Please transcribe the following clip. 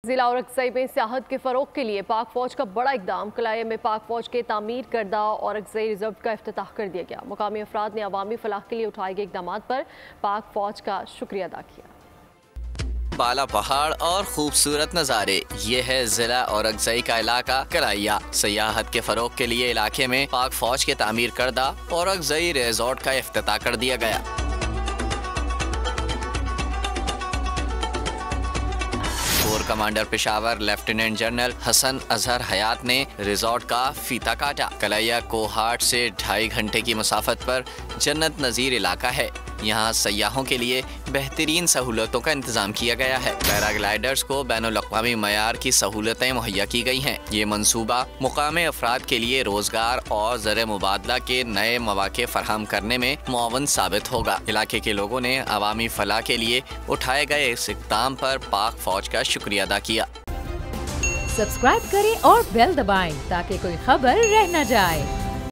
जिला औरकज़ई में सियाहत के फ़रोग के लिए पाक फ़ौज का बड़ा इकदाम। कलाया में पाक फ़ौज के तामीर करदा औरकज़ई रिजर्व का इफ्तिताह कर दिया गया। मुकामी अफराद ने अवामी फलाह के लिए उठाए गए इकदाम पर पाक फ़ौज का शुक्रिया अदा किया। बाला पहाड़ और खूबसूरत नज़ारे, ये है जिला औरकज़ई का इलाका कलाया। सियाहत के फ़रोग के लिए इलाके में पाक फ़ौज के तामीर करदा औरकज़ई रिजॉर्ट का इफ्तिताह कर दिया गया। Core commander Peshawar lieutenant general Hasan Azhar Hayat ने रिजॉर्ट का फीता काटा। कलाया कोहाट से 2.5 घंटे की मुसाफत पर जन्नत नज़ीर इलाका है। यहाँ सयाहों के लिए बेहतरीन सहूलतों का इंतजाम किया गया है। पैराग्लाइडर्स को बैनुल-अक़वामी मयार की सहूलतें मुहैया की गई हैं। ये मंसूबा मुकामी अफराद के लिए रोजगार और ज़र मुबादला के नए मौक़े फराहम करने में मुआवन साबित होगा। इलाके के लोगों ने अवामी फलाह के लिए उठाए गए इस इक़दाम पर पाक फ़ौज का शुक्रिया अदा किया। सब्सक्राइब करें और बेल दबाएं ताकि कोई खबर रह न जाए।